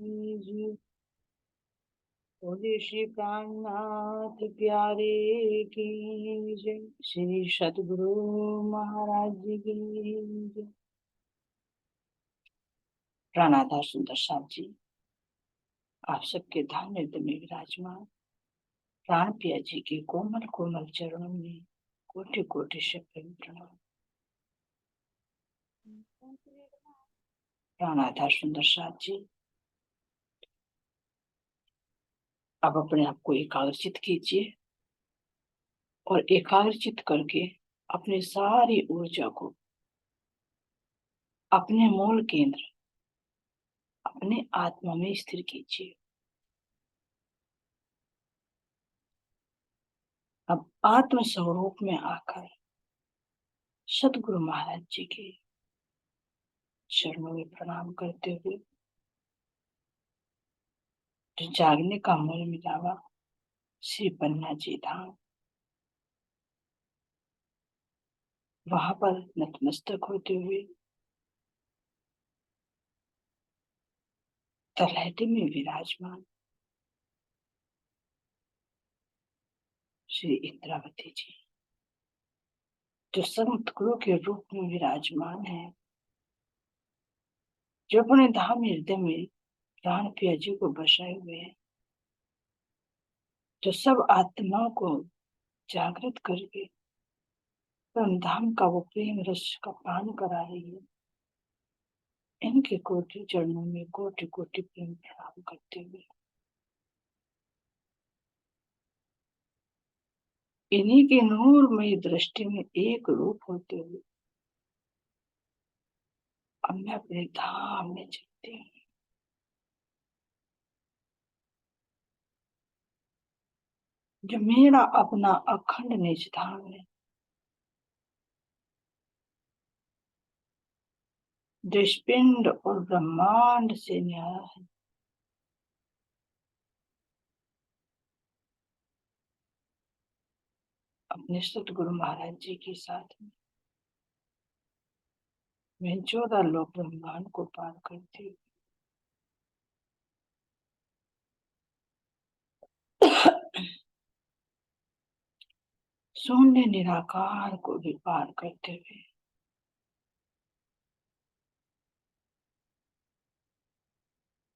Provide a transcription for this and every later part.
जी। बोले श्री प्राणनाथ प्यारे की जय। श्री सतगुरु महाराज जी की जय। प्राणाधा सुंदर साथ जी, आप सबके ध्यान हृदय में विराजमान प्राण पिया जी के कोमल कोमल चरणों में कोटि कोटि से प्रेम प्रणाम। प्राणाधा सुंदर साथ जी, अब अपने आप को एकाग्रचित कीजिए और एकाग्रचित करके अपनी सारी ऊर्जा को अपने मूल केंद्र अपने आत्मा में स्थिर कीजिए। अब आत्म स्वरूप में आकर सतगुरु महाराज जी के चरणों में प्रणाम करते हुए जो जागने का मूल मिलावा श्री पन्ना जी धाम, वहां पर नतमस्तक होते हुए तलहटी में विराजमान श्री इंद्रावती जी, जो संत गुरु के रूप में विराजमान है, जो अपने धाम हृदय में प्राण पिया जी को बसाए हुए हैं, जो सब आत्माओं को जागृत करके परम धाम का वो प्रेम रस का पान करा रही है। इनके कोटि चरणों में कोटि कोटि प्रेम प्रणाम करते हुए इन्हीं की नूरमयी दृष्टि में एक रूप होते हुए अब मैं अपने धाम में चलती हूँ। जो मेरा अपना अखंड निज धाम है, जो पिंड और ब्रह्मांड से न्यारा है, अपने सतगुरु महाराज जी के साथ में मैं 14 लोक ब्रह्मांड को पार करती हूँ। शून्य निराकार को भी पार करते हुए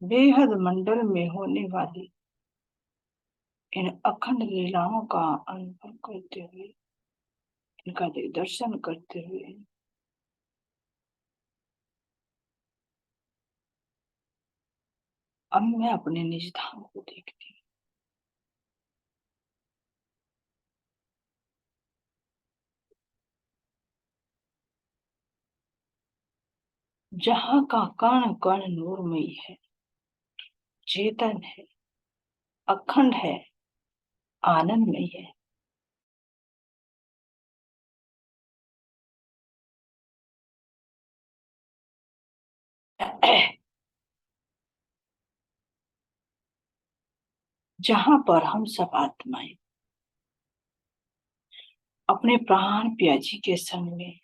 बेहद मंडल में होने वाली इन अखंड लीलाओं का अनुभव करते हुए, इनका दर्शन करते हुए अब मैं अपने निज धाम को देखती हूँ। जहाँ का कण कण नूरमयी है, चेतन है, अखंड है, आनंदमय है। जहाँ पर हम सब आत्माएं अपने प्राण पिया जी के संग में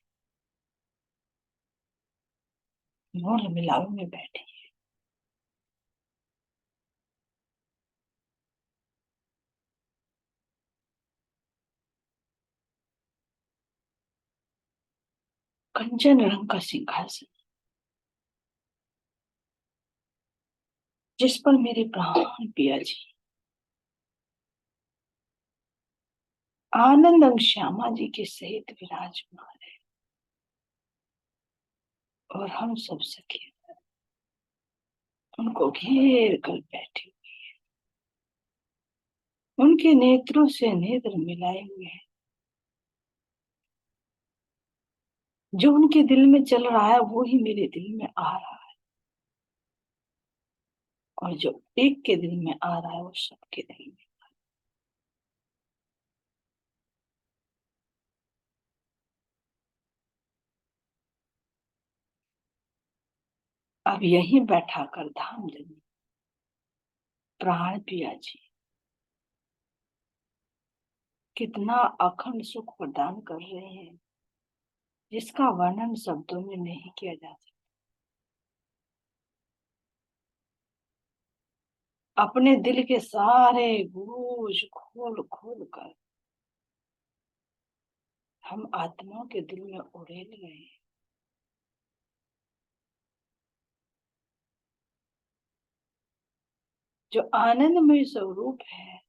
मूल मिलाव में बैठी, कंचन रंग का सिंहासन जिस पर मेरे प्राण पिया जी आनंद अंग श्यामा जी के सहित विराजमान है, और हम सब सखी उनको घेर कर बैठे, उनके नेत्रों से नेत्र मिलाए हुए हैं। जो उनके दिल में चल रहा है वो ही मेरे दिल में आ रहा है, और जो एक के दिल में आ रहा है वो सबके दिल में। अब यहीं बैठा कर धाम जनी प्राण पिया जी कितना अखंड सुख प्रदान कर रहे हैं, जिसका वर्णन शब्दों में नहीं किया जा सकता। अपने दिल के सारे गूंज खोल खोल कर हम आत्माओं के दिल में उड़ेल गए। जो आनंदमय स्वरूप है,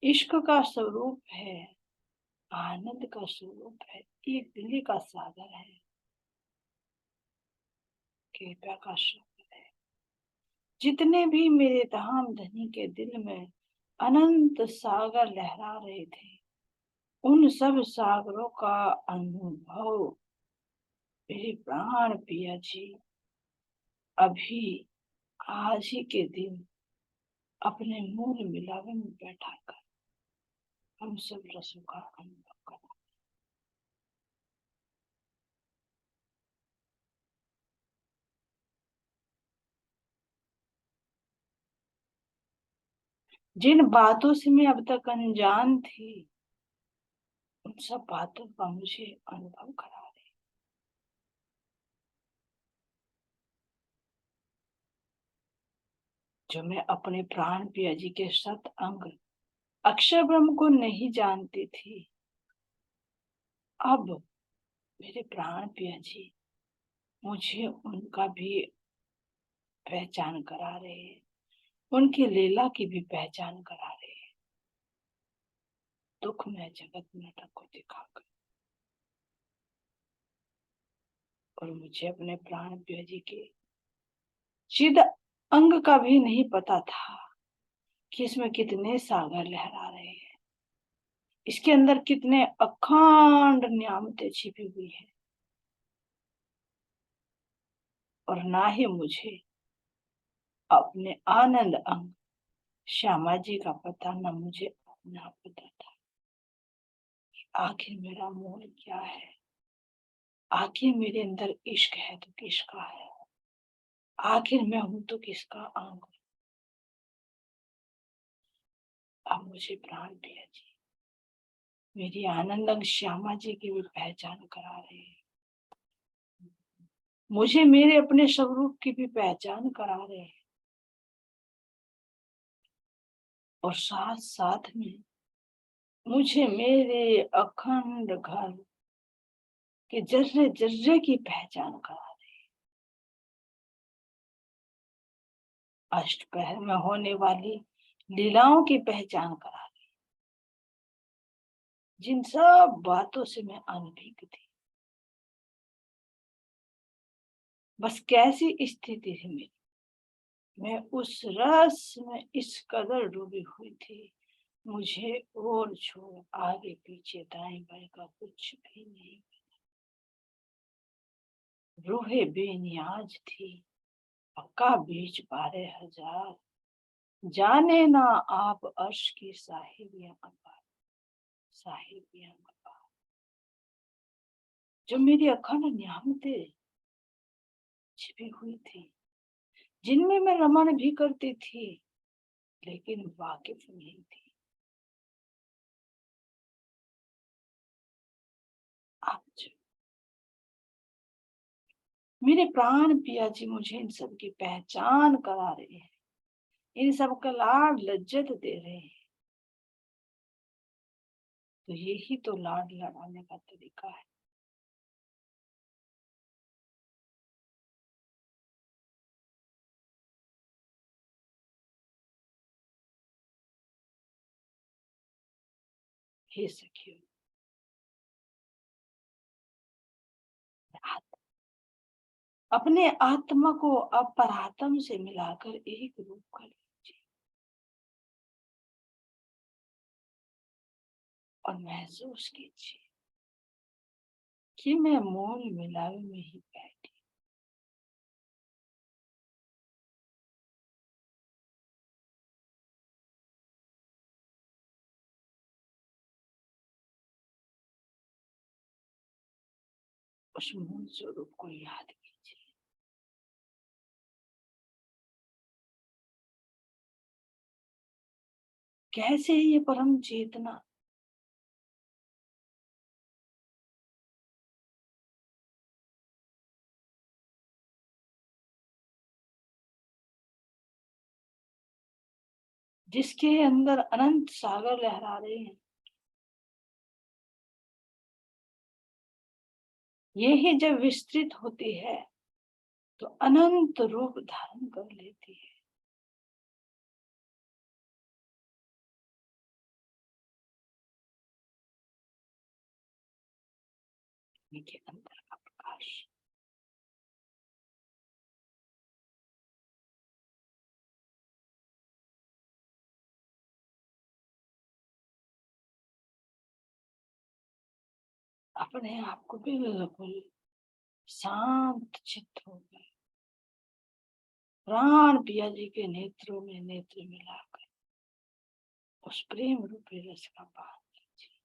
इश्क का स्वरूप है, आनंद का स्वरूप है, एक दिल का सागर है, कृपा का सागर है। जितने भी मेरे धाम धनी के दिल में अनंत सागर लहरा रहे थे, उन सब सागरों का अनुभव मेरे प्राण पिया जी अभी आज ही के दिन अपने मूल मिलावे में बैठा कर हम सब रसों का अनुभव करा। जिन बातों से मैं अब तक अनजान थी, उन सब बातों का मुझे अनुभव करा रहे। जो मैं अपने प्राण पिया जी के सत अंग अक्षर ब्रह्म को नहीं जानती थी, अब मेरे प्राण पिया जी मुझे उनका भी पहचान करा रहे हैं, उनकी लीला की भी पहचान करा रहे हैं, दुख में जगत नाटक को दिखाकर। और मुझे अपने प्राण पिया जी के चिद अंग का भी नहीं पता था कि इसमें कितने सागर लहरा रहे हैं, इसके अंदर कितने अखंड नियामतें छिपी हुई है। और ना ही मुझे अपने आनंद अंग श्यामा जी का पता, ना मुझे अपना पता था। आखिर मेरा मूल क्या है, आखिर मेरे अंदर इश्क है तो किसका है, आखिर मैं हूं तो किसका अंग। अब मुझे प्राण पिया जी मेरी आनंद अंग श्यामा जी की भी पहचान करा रहे हैं, मुझे मेरे अपने स्वरूप की भी पहचान करा रहे हैं। और साथ साथ में मुझे मेरे अखंड घर के जर्रे जर्रे की पहचान करा रहे हैं। अष्टपहर में होने वाली लीलाओं की पहचान करा रहे हैं, जिन सब बातों से मैं अनभिज्ञ थी। बस कैसी स्थिति थी मेरी, मैं उस रस में इस कदर डूबी हुई थी, मुझे और छोड़ आगे पीछे दाएं बाएं का कुछ भी नहीं। रूहे बेनियाज थी, पक्का बीच 12,000, जाने ना आप अर्श की साहिबियां अपार, साहिबियां अपार। जो मेरी अखंड नियामतें छिपी हुई थी, जिनमें मैं रमण भी करती थी लेकिन वाकिफ नहीं थी, आज मेरे प्राण पिया जी मुझे इन सब की पहचान करा रहे हैं, इन सब का लाड लज्जत दे रहे हैं। तो यही तो लाड लड़ाने का तरीका है। हे सखियों, अपने आत्मा को अपरात्म से मिलाकर एक रूप कर लीजिए और महसूस कीजिए कि मैं मूल मिलावे में ही बैठी। उस मूल स्वरूप को याद कीजिए। कैसे ये परम चेतना जिसके अंदर अनंत सागर लहरा रहे हैं, यही जब विस्तृत होती है तो अनंत रूप धारण कर लेती है। इनके अंदर का प्रकाश अपने आप को बिल्कुल शांत चित्त हो गए, प्राण पिया जी के नेत्रों में नेत्र मिलाकर उस प्रेम रूपी रस का पान कीजिए।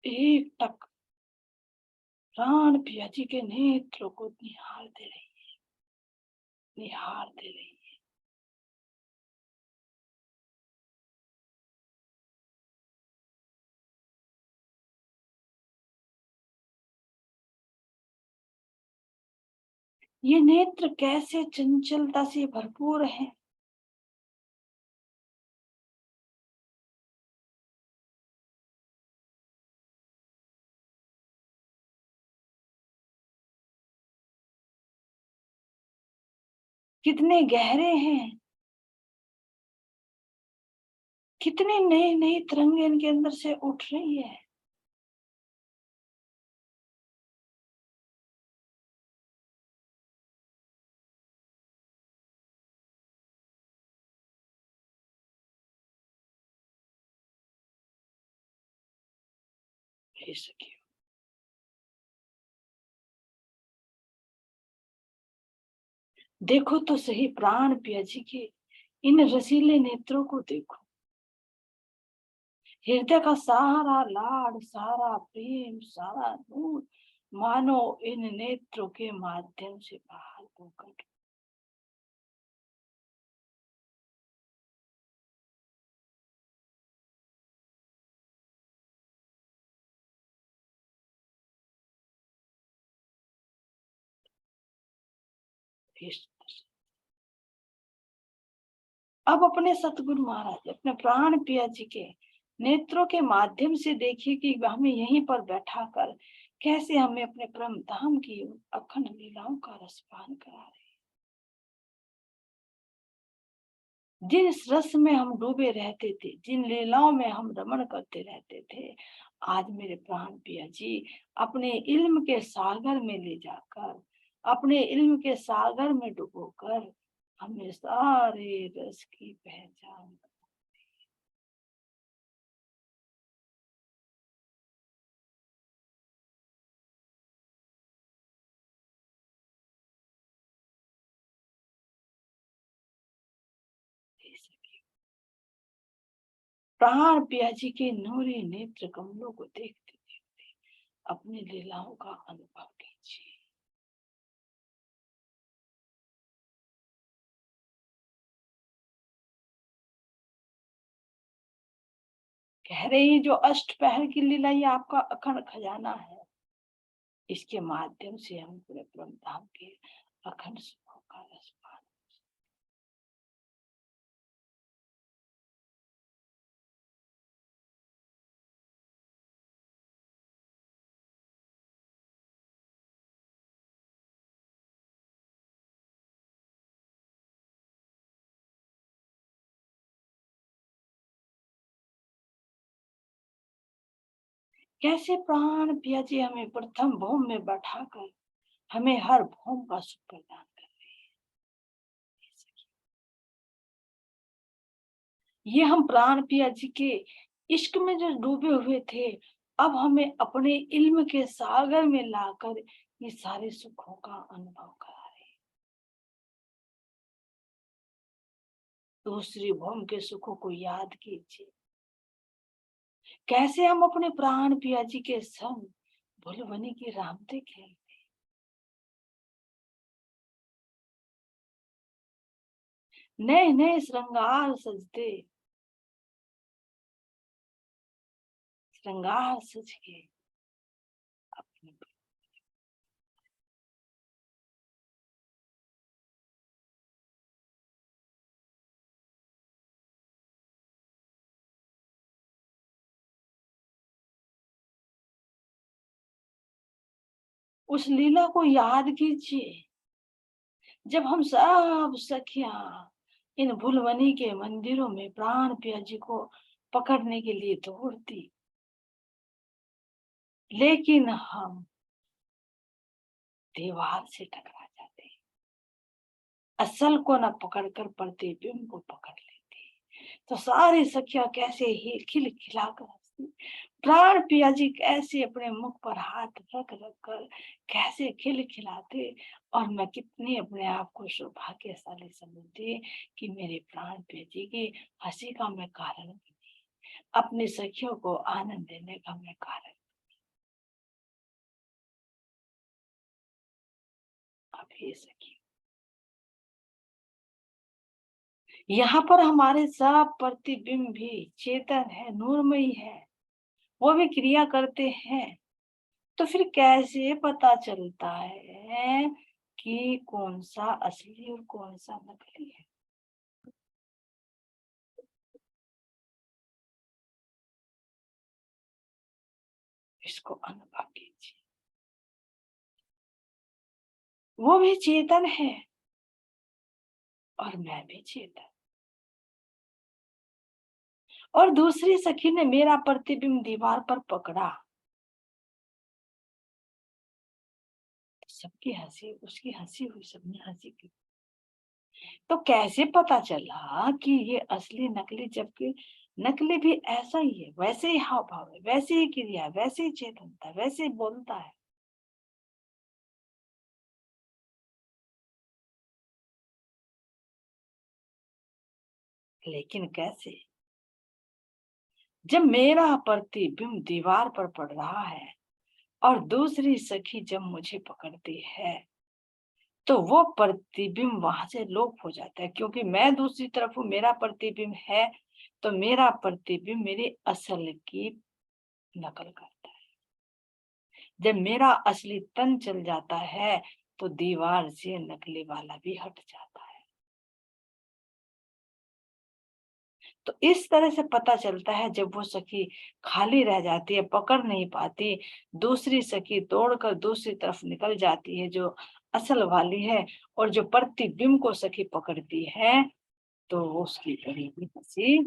एक टक प्राण पिया जी के नेत्रों को निहारते रहिए, निहारते रहिए। ये नेत्र कैसे चंचलता से भरपूर है। कितने गहरे हैं, कितनी नई नई तरंगे इनके अंदर से उठ रही है। हे सखियों, देखो तो सही प्राण पिया जी के इन रसीले नेत्रों को देखो। हृदय का सारा लाड, सारा प्रेम, सारा नूर मानो इन नेत्रों के माध्यम से बाहर प्रकट। अब अपने सतगुरु महाराज, अपने प्राण पिया जी के नेत्रों के माध्यम से देखिए कि हमें यहीं पर बैठा कर कैसे हमें अपने परम धाम की अखंड लीलाओं का रसपान करा रहे। जिन रस में हम डूबे रहते थे, जिन लीलाओं में हम रमण करते रहते थे, आज मेरे प्राण पिया जी अपने इल्म के सागर में ले जाकर, अपने इल्म के सागर में डुबोकर हमें सारे रस की पहचान। प्राण पिया जी के नूरी नेत्र कमलों को देखते देखते अपनी लीलाओं का अनुभव कीजिए। कह रहे हैं जो अष्टपहर की लीला ये आपका अखंड खजाना है, इसके माध्यम से हम पूरे परम धाम के अखंड सुखों का रसपान। कैसे प्राण पिया जी हमें प्रथम भूम में बैठाकर हमें हर भूम का सुख प्रदान कर रहे हैं। ये हम प्राण पिया जी के इश्क में जो डूबे हुए थे, अब हमें अपने इल्म के सागर में लाकर ये सारे सुखों का अनुभव करा रहे हैं। दूसरी भौम के सुखों को याद कीजिए, कैसे हम अपने प्राण पिया जी के संग भुलवनी की रामते खेलते, नए नए श्रृंगार सजते, श्रृंगार सज के अपने उस लीला को याद कीजिए, जब हम सब सखियां इन भुलवनी के मंदिरों में प्राण पिया जी को पकड़ने के लिए दौड़ती, लेकिन हम दीवार से टकरा जाते, असल को न पकड़कर प्रतिबिंब को पकड़ लेते। तो सारी सखियां कैसे ही खिलखिलाकर हंसती, प्राण पिया जी कैसे अपने मुख पर हाथ रख रख कर कैसे खिलखिलाते, और मैं कितनी अपने आप को सौभाग्यशाली समझती कि मेरे प्राण पिया जी की हंसी का मैं कारण भी नहीं, अपनी सखियों को आनंद देने का मैं कारण। अब ये सखी, यहाँ पर हमारे सब प्रतिबिंब भी चेतन है, नूरमयी है, वो भी क्रिया करते हैं। तो फिर कैसे पता चलता है कि कौन सा असली और कौन सा नकली है? इसको अनुभव कीजिए, वो भी चेतन है और मैं भी चेतन, और दूसरी सखी ने मेरा प्रतिबिंब दीवार पर पकड़ा, सबकी हंसी, उसकी हंसी हुई, सबने हंसी की। तो कैसे पता चला कि ये असली नकली, जबकि नकली भी ऐसा ही है, वैसे ही हाव भाव है, वैसे ही क्रिया, वैसे ही चेतनता, वैसे ही बोलता है। लेकिन कैसे? जब मेरा प्रतिबिंब दीवार पर पड़ रहा है और दूसरी सखी जब मुझे पकड़ती है, तो वो प्रतिबिंब वहां से लोप हो जाता है, क्योंकि मैं दूसरी तरफ हूं, मेरा प्रतिबिंब है, तो मेरा प्रतिबिंब मेरी असल की नकल करता है। जब मेरा असली तन चल जाता है, तो दीवार से नकली वाला भी हट जाता है। तो इस तरह से पता चलता है, जब वो सखी खाली रह जाती है, पकड़ नहीं पाती, दूसरी सखी तोड़कर दूसरी तरफ निकल जाती है जो असल वाली है, और जो प्रतिबिंब को सखी पकड़ती है, तो उसकी करीबी हंसी।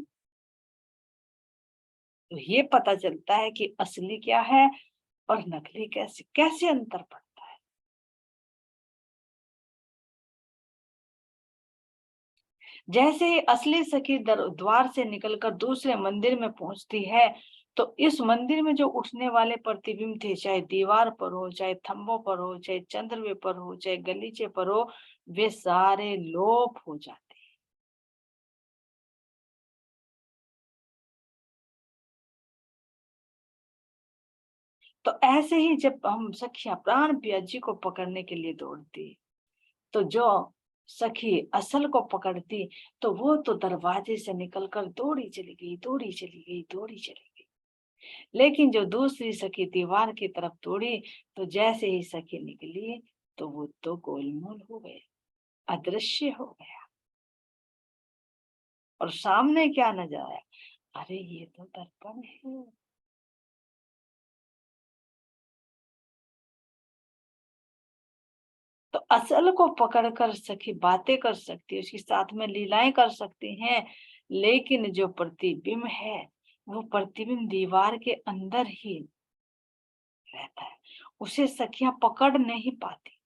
तो ये पता चलता है कि असली क्या है और नकली कैसे कैसे अंतर पड़ता है। जैसे ही असली सखी द्वार से निकलकर दूसरे मंदिर में पहुंचती है, तो इस मंदिर में जो उठने वाले प्रतिबिंब थे, चाहे दीवार पर हो, चाहे थंबों पर हो, चाहे चंद्रवे पर हो, चाहे गलीचे पर हो, वे सारे लोप हो जाते हैं। तो ऐसे ही जब हम सखियां प्राण पिया जी को पकड़ने के लिए दौड़ती, तो जो सखी असल को पकड़ती, तो वो तो दरवाजे से निकलकर दौड़ी चली गई, दौड़ी चली गई, दौड़ी चली गई। लेकिन जो दूसरी सखी दीवार की तरफ दौड़ी, तो जैसे ही सखी निकली, तो वो तो गोलमोल हो गए, अदृश्य हो गया। और सामने क्या नजर आया? अरे ये तो दर्पण है। तो असल को पकड़कर सखी बातें कर सकती है, उसके साथ में लीलाएं कर सकती हैं, लेकिन जो प्रतिबिंब है, वो प्रतिबिंब दीवार के अंदर ही रहता है, उसे सखियां पकड़ नहीं पाती।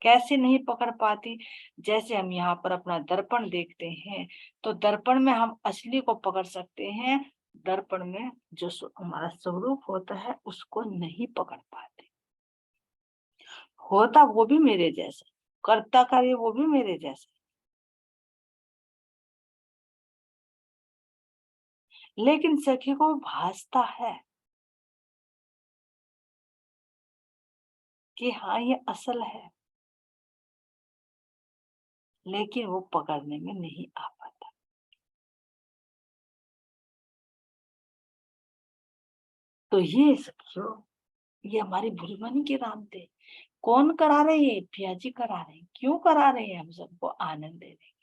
कैसे नहीं पकड़ पाती? जैसे हम यहाँ पर अपना दर्पण देखते हैं, तो दर्पण में हम असली को पकड़ सकते हैं, दर्पण में जो हमारा स्वरूप होता है उसको नहीं पकड़ पाते। होता वो भी मेरे जैसा, करता कार्य वो भी मेरे जैसा, लेकिन सखी को भासता है कि हाँ ये असल है, लेकिन वो पकड़ने में नहीं आ पाता। तो ये सखियो, ये हमारी भूलमनी के राम थे। कौन करा रहे हैं? पिया जी करा रहे हैं। क्यों करा रहे हैं? हम सबको आनंद दे रहे हैं।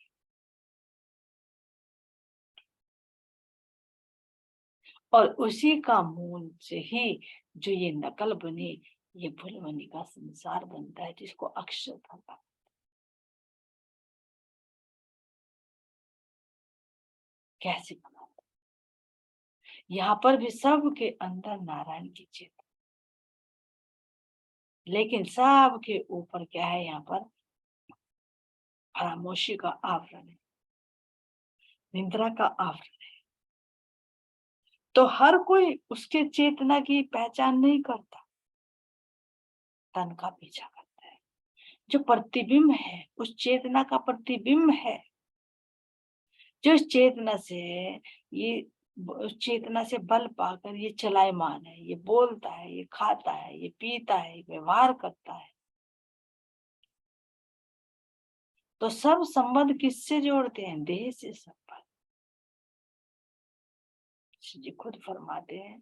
और उसी का मूल से ही जो ये नकल बने, ये भूलमनी का संसार बनता है, जिसको अक्षर था। कैसे बना? यहाँ पर भी सबके अंदर नारायण की चेतना, लेकिन सबके ऊपर क्या है? यहाँ पर खामोशी का आवरण है, निंद्रा का आवरण। तो हर कोई उसके चेतना की पहचान नहीं करता, तन का पीछा करता है। जो प्रतिबिंब है, उस चेतना का प्रतिबिंब है, जो इस चेतना से ये उस चेतना से बल पाकर ये चलायमान है, ये बोलता है, ये खाता है, ये पीता है, ये व्यवहार करता है। तो सब संबंध किससे जोड़ते हैं? देह से संबंध। जी खुद फरमाते हैं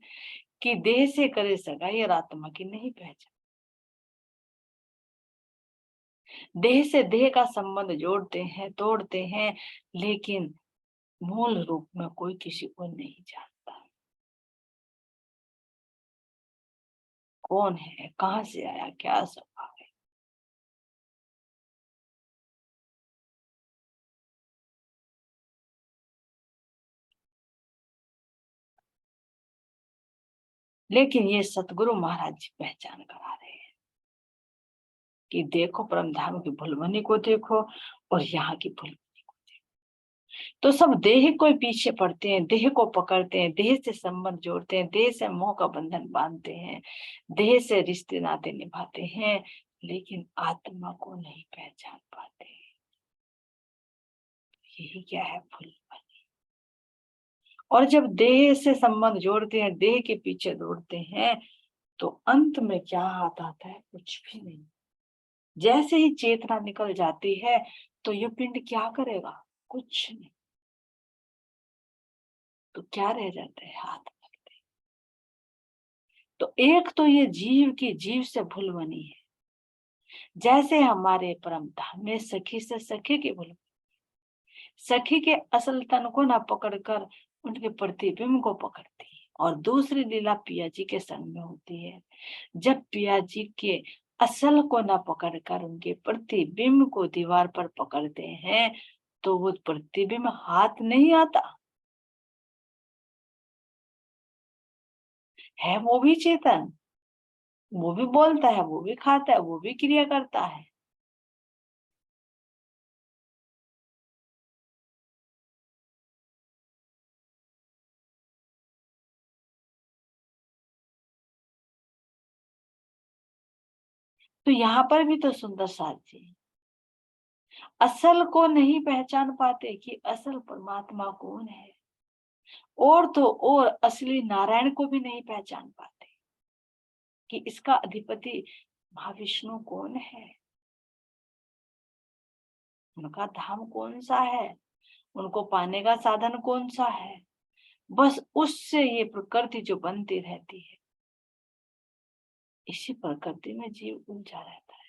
कि देह से करे सगाई और आत्मा की नहीं पहचान। देह से देह का संबंध जोड़ते हैं, तोड़ते हैं, लेकिन मूल रूप में कोई किसी को नहीं जानता। कौन है, कहाँ से आया, क्या स्वभाव है। लेकिन ये सतगुरु महाराज जी पहचान करा रहे हैं कि देखो, परम धाम की भुलमनी को देखो और यहाँ की भुलमनी। तो सब देह को पीछे पड़ते हैं, देह को पकड़ते हैं, देह से संबंध जोड़ते हैं, देह से मोह का बंधन बांधते हैं, देह से रिश्ते नाते निभाते हैं, लेकिन आत्मा को नहीं पहचान पाते। यही क्या है? भूल। और जब देह से संबंध जोड़ते हैं, देह के पीछे दौड़ते हैं, तो अंत में क्या हाथ आता है? कुछ भी नहीं। जैसे ही चेतना निकल जाती है, तो ये पिंड क्या करेगा? कुछ नहीं। तो क्या रह जाता है? हाथ लगते। तो एक तो ये जीव की जीव से भूल बनी है, जैसे हमारे परम धाम में सखी से सखी की भूल, सखी के असल तन को ना पकड़कर उनके प्रतिबिंब को पकड़ती है। और दूसरी लीला पिया जी के संग में होती है, जब पिया जी के असल को ना पकड़कर उनके प्रतिबिंब को दीवार पर पकड़ते हैं, तो वो प्रतिबिंब हाथ नहीं आता है। वो भी चेतन, वो भी बोलता है, वो भी खाता है, वो भी क्रिया करता है। तो यहाँ पर भी तो सुंदर साथ जी असल को नहीं पहचान पाते कि असल परमात्मा कौन है, और तो और असली नारायण को भी नहीं पहचान पाते कि इसका अधिपति महाविष्णु कौन है, उनका धाम कौन सा है, उनको पाने का साधन कौन सा है। बस उससे ये प्रकृति जो बनती रहती है, इसी प्रकृति में जीव उलझा रहता है।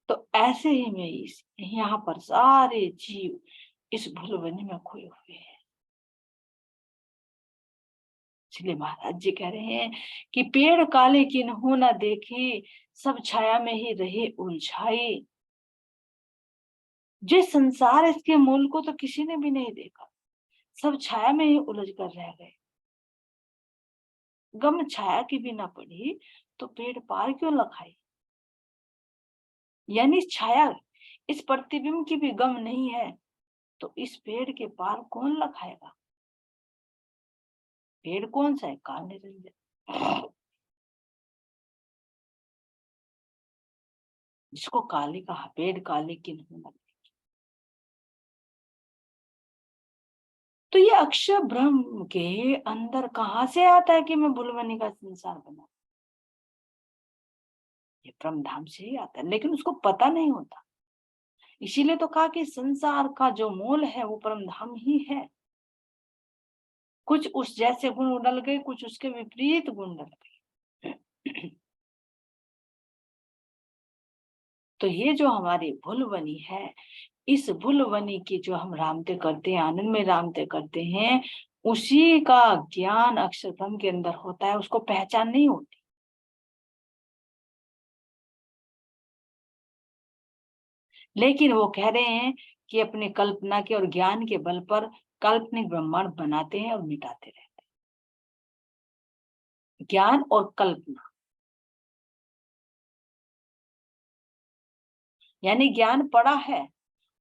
तो ऐसे ही में इस यहाँ पर सारे जीव इस भूलवनी में खोए हुए हैं। इसलिए महाराज जी कह रहे हैं कि पेड़ काले किन्हों न देखी, सब छाया में ही रहे उलझाई। जिस संसार इसके मूल को तो किसी ने भी नहीं देखा, सब छाया में ही उलझ कर रह गए। गम छाया की भी ना पड़ी तो पेड़ पार क्यों लखाई। यानी छाया इस प्रतिबिंब की भी गम नहीं है तो इस पेड़ के पार कौन लखाएगा। पेड़ कौन सा है, काल निरंजन, जिसको काली कहा, पेड़ काले की नहीं लगे। तो ये अक्षर ब्रह्म के अंदर कहाँ से आता है कि मैं भुलवनी का संसार बना। ये ब्रह्म धाम से ही आता है, लेकिन उसको पता नहीं होता। इसीलिए तो कहा कि संसार का जो मूल है वो परम धाम ही है। कुछ उस जैसे गुण डल गए, कुछ उसके विपरीत गुण डल गए। तो ये जो हमारी भुलवनी है, इस भुलवनी की जो हम रामते करते हैं, आनंद में रामते करते हैं, उसी का ज्ञान अक्षर ब्रह्म के अंदर होता है, उसको पहचान नहीं होती। लेकिन वो कह रहे हैं कि अपने कल्पना के और ज्ञान के बल पर काल्पनिक ब्रह्मांड बनाते हैं और मिटाते रहते हैं। ज्ञान और कल्पना, यानी ज्ञान पड़ा है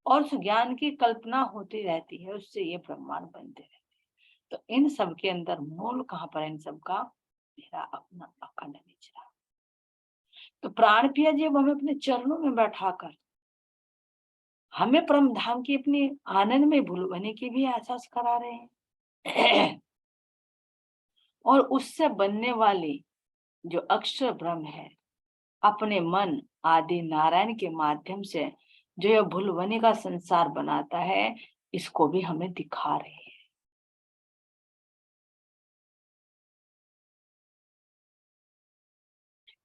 और उस ज्ञान की कल्पना होती रहती है, उससे ये ब्रह्मांड बनते रहते हैं। तो इन सब के अंदर मूल कहाँ पर है इन सब का, मेरा अपना अखंड निचरा। तो प्राण पिया जी अब हमें अपने चरणों में बैठाकर हमें परम धाम की अपनी आनंद में भुलवने की भी एहसास करा रहे हैं। और उससे बनने वाली जो अक्षर ब्रह्म है, अपने मन आदि नारायण के माध्यम से जो यह भुलवने का संसार बनाता है, इसको भी हमें दिखा रहे हैं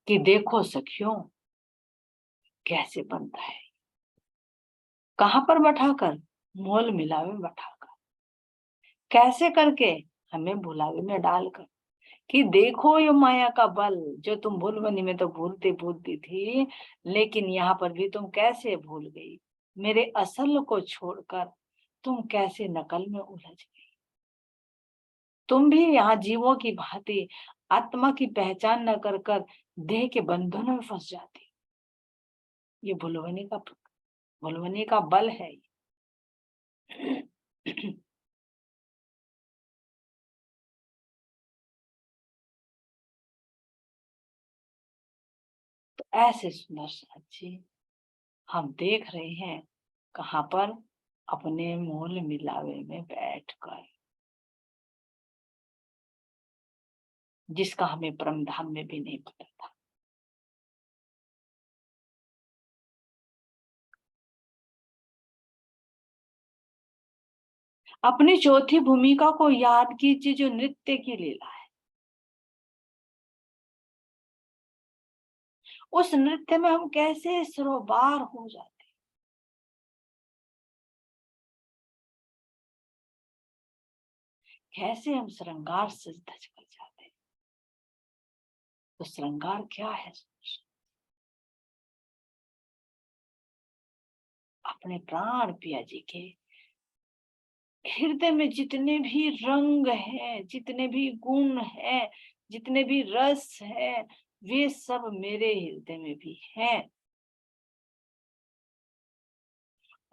कि देखो सखियों कैसे बनता है। कहाँ पर बैठाकर, मोल मिलावे में बैठाकर, कैसे करके, हमें भुलावे में डालकर, कि देखो ये माया का बल, जो तुम भूलवनी में तो भूलती भूलती थी, लेकिन यहाँ पर भी तुम कैसे भूल गई। मेरे असल को छोड़कर तुम कैसे नकल में उलझ गई। तुम भी यहाँ जीवों की भांति आत्मा की पहचान न कर कर देह के बंधनों में फंस जाती। ये भुलवनी का बल है। तो ऐसे सुंदर साथ जी हम देख रहे हैं, कहाँ पर, अपने मोल मिलावे में बैठकर, जिसका हमें परम धाम में भी नहीं पता था। अपनी चौथी भूमिका को याद कीजिए, जो नृत्य की लीला है। उस नृत्य में हम कैसे सरोबार हो जाते, कैसे हम श्रृंगार से धज कर जाते। तो श्रृंगार क्या है, अपने प्राण पिया जी के हृदय में जितने भी रंग हैं, जितने भी गुण हैं, जितने भी रस हैं, वे सब मेरे हृदय में भी हैं।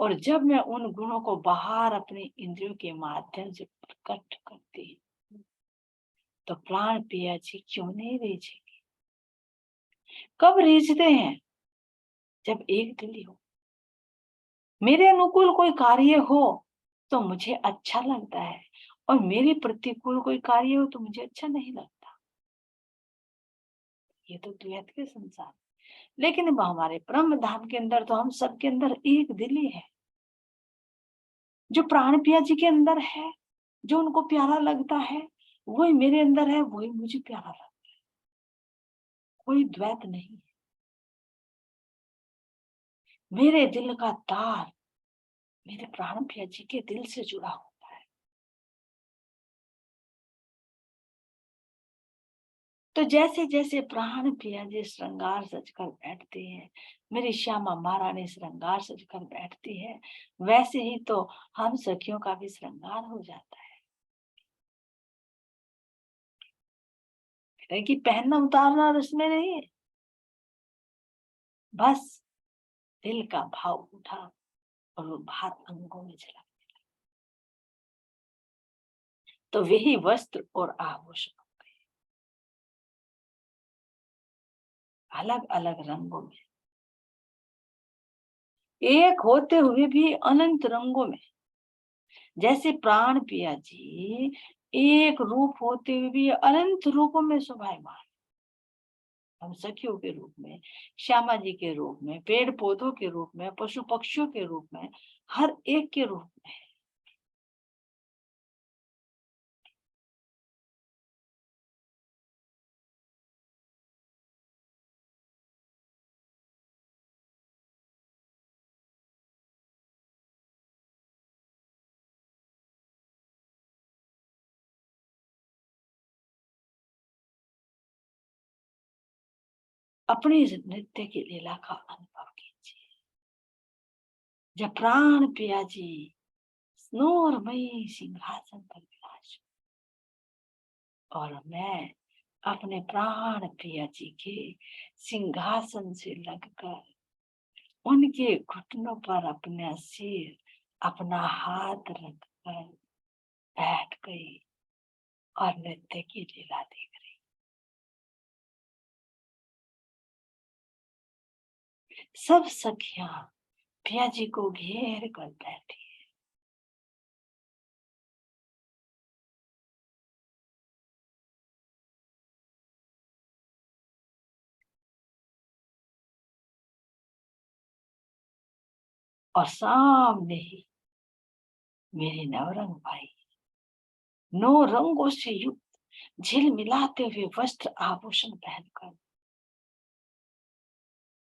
और जब मैं उन गुणों को बाहर अपने इंद्रियों के माध्यम से प्रकट करती हूँ, तो प्राण पिया जी क्यों नहीं रीझेंगे। कब रीझते हैं, जब एक दिली हो, मेरे अनुकूल कोई कार्य हो तो मुझे अच्छा लगता है, और मेरे प्रतिकूल कोई कार्य हो तो मुझे अच्छा नहीं लगता। ये तो द्वैत के संसार। लेकिन अब हमारे ब्रह्म धाम के अंदर तो हम सबके अंदर एक दिली है। जो प्राण पिया जी के अंदर है, जो उनको प्यारा लगता है, वही मेरे अंदर है, वही मुझे प्यारा लगता है। कोई द्वैत नहीं है। मेरे दिल का तार मेरे प्राण पिया जी के दिल से जुड़ा होता है। तो जैसे जैसे प्राण पिया जी श्रृंगार सजकर बैठते हैं, मेरी श्यामा महारानी श्रृंगार सजकर बैठती है, वैसे ही तो हम सखियों का भी श्रृंगार हो जाता है। कि पहनना उतारना उसमें नहीं है, बस दिल का भाव उठा और वो भार अंगों में चला। तो वही वस्त्र और आभूषण अलग अलग रंगों में, एक होते हुए भी अनंत रंगों में। जैसे प्राण पिया जी एक रूप होते हुए भी अनंत रूपों में शोभायमान। हम सखियों के रूप में, श्यामा जी के रूप में, पेड़ पौधों के रूप में, पशु पक्षियों के रूप में, हर एक के रूप में। अपनी नृत्य की लीला का अनुभव कीजिए। जब प्राण पिया जी स्नोरमयी सिंहासन पर विराज और मैं अपने प्राण प्रिया जी के सिंहासन से लगकर उनके घुटनों पर अपना सिर, अपना हाथ रखकर बैठ गई और नृत्य की लीला देख रही। सब सखियां प्रिया जी को घेर कर बैठी। और सामने ही मेरी नवरंग भाई नौ रंगों से युक्त झिलमिलाते हुए वस्त्र आभूषण पहनकर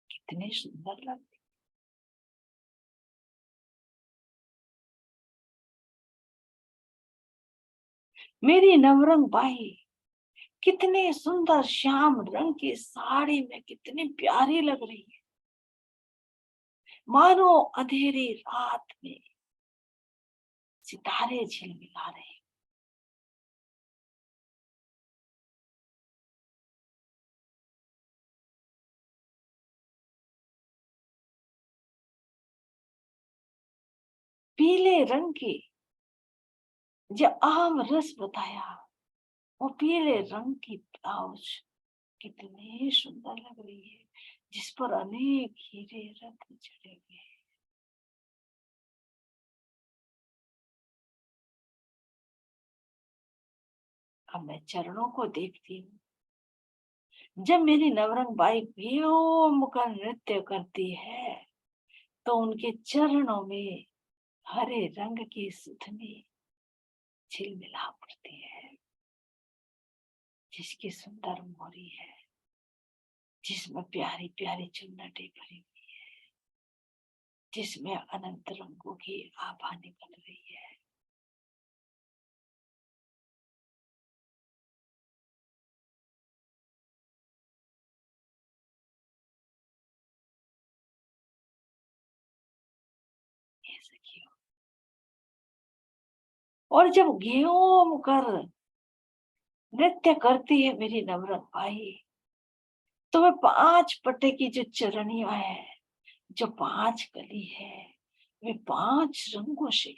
कितने सुंदर लगते। मेरी नवरंग बाई कितने सुंदर श्याम रंग की साड़ी में कितनी प्यारी लग रही है, मानो अंधेरी रात में सितारे झिलमिला रहे। पीले रंग की जो आम रस बताया, वो पीले रंग की ब्लाउज कितनी सुंदर लग रही है, जिस पर अनेक हीरे रत्न जड़े हुए हैं। अब मैं चरणों को देखती हूँ। जब मेरी नवरंग बाई व्योम का नृत्य करती है तो उनके चरणों में हरे रंग की सुथनी झिलमिला पड़ती है, जिसकी सुंदर मोरी है, जिसमें प्यारी प्यारी चुन्नटें भरी हुई है, जिसमें अनंत रंगों की आभा निकल रही है। ये सखियों, और जब घूम कर नृत्य करती है मेरी नवरंग भाई, तो वह 5 पट्टे की जो चरणियां है, जो 5 कली है, वे 5 रंगों से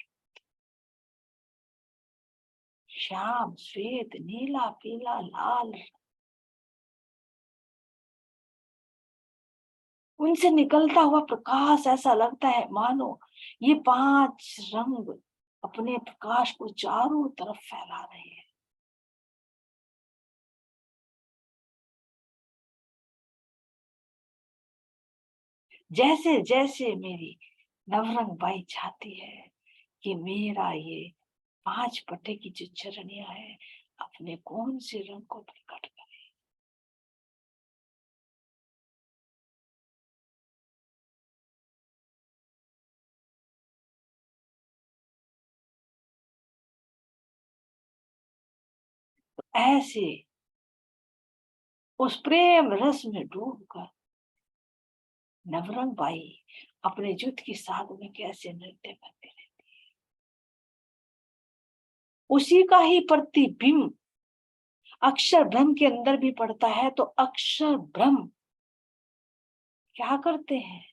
श्याम, श्वेत, नीला, पीला, लाल, उनसे निकलता हुआ प्रकाश ऐसा लगता है मानो ये 5 रंग अपने प्रकाश को चारों तरफ फैला रहे हैं। जैसे जैसे मेरी नवरंग बाई चाहती है कि मेरा ये 5 पट्टे की जो चरणियां है अपने कौन से रंग को प्रकट करे। ऐसे उस प्रेम रस में डूबकर नवरंग बाई अपने युद्ध की साध में कैसे नृत्य करते रहे, उसी का ही प्रतिबिंब अक्षर ब्रह्म के अंदर भी पड़ता है, तो अक्षर ब्रह्म क्या करते हैं?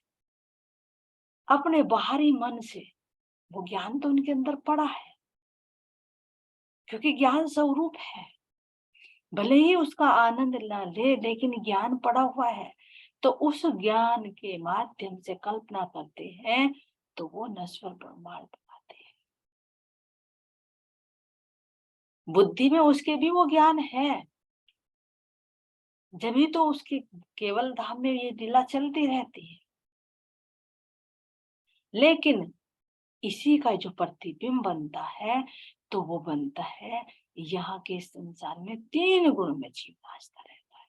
अपने बाहरी मन से वो ज्ञान तो उनके अंदर पड़ा है, क्योंकि ज्ञान स्वरूप है। भले ही उसका आनंद ना ले, लेकिन ज्ञान पड़ा हुआ है, तो उस ज्ञान के माध्यम से कल्पना करते हैं, तो वो नश्वर ब्रह्मांड बनाते हैं। बुद्धि में उसके भी वो ज्ञान है, जब ही तो उसकी केवल धाम में ये लीला चलती रहती है। लेकिन इसी का जो प्रतिबिंब बनता है, तो वो बनता है यहाँ के संसार में 3 गुण में जीव नाचता रहता है।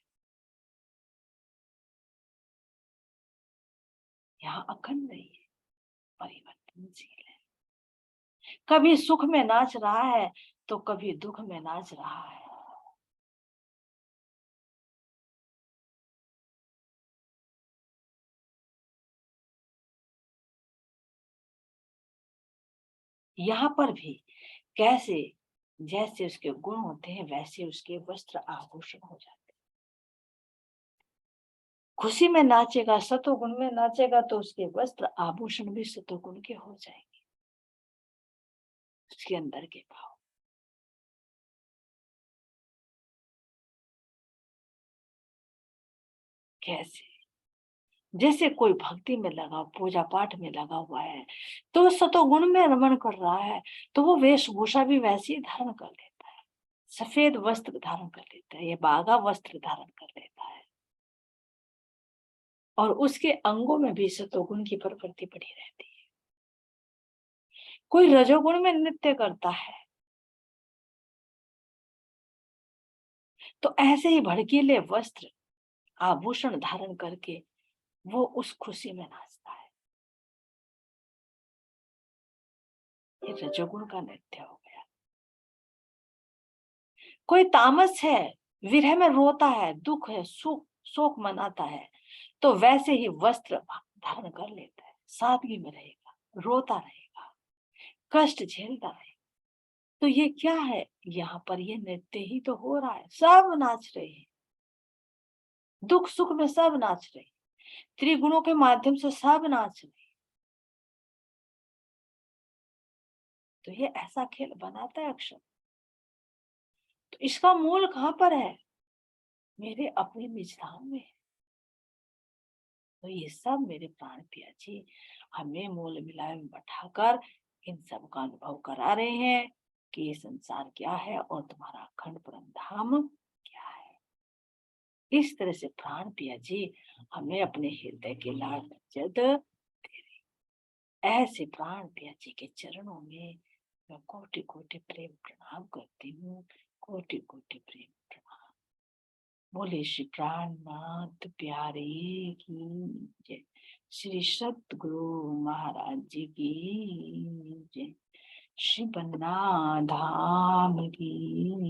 यहाँ अखंड नहीं है, परिवर्तनशील है। कभी सुख में नाच रहा है, तो कभी दुख में नाच रहा है। यहाँ पर भी कैसे, जैसे उसके गुण होते हैं, वैसे उसके वस्त्र आभूषण हो जाते हैं। खुशी में नाचेगा, सतोगुण में नाचेगा, तो उसके वस्त्र आभूषण भी सतोगुण के हो जाएंगे, उसके अंदर के भाव। कैसे? जैसे कोई भक्ति में लगा, पूजा पाठ में लगा हुआ है, तो सतोगुण में रमण कर रहा है, तो वो वेशभूषा भी वैसी धारण कर लेता है। सफेद वस्त्र धारण कर लेता है, ये बागा वस्त्र धारण कर लेता है, और उसके अंगों में भी सतोगुण की प्रवृत्ति पड़ी रहती है। कोई रजोगुण में नृत्य करता है, तो ऐसे ही भड़कीले वस्त्र आभूषण धारण करके वो उस खुशी में नाचता है। ये रजोगुण का नृत्य हो गया। कोई तामस है, विरह में रोता है, दुख है, सुख शोक मनाता है, तो वैसे ही वस्त्र धारण कर लेता है, सादगी में रहेगा, रोता रहेगा, कष्ट झेलता रहेगा। तो ये क्या है? यहाँ पर ये नृत्य ही तो हो रहा है, सब नाच रहे हैं, दुख सुख में सब नाच रहे हैं, त्रिगुणों के माध्यम से सब नाच रहे हैं। तो ये ऐसा खेल बनाता है अक्षर। तो इसका मूल कहाँ पर है? मेरे अपने निज धाम में। तो ये सब मेरे प्राण पिया जी हमें मूल मिलाए में बैठाकर इन सब का अनुभव करा रहे हैं कि ये संसार क्या है और तुम्हारा अखंड परम धाम क्या है। इस तरह से प्राण पिया जी हमें अपने हृदय के लाल जद दे रहे। ऐसे प्राण पिया जी के चरणों में मैं कोटि कोटि प्रेम प्रणाम करती हूँ, कोटि कोटि प्रेम प्रणाम। बोले श्री प्राणनाथ प्यारे की जय, श्री सतगुरु महाराज जी की जय, श्री बन्ना धाम की।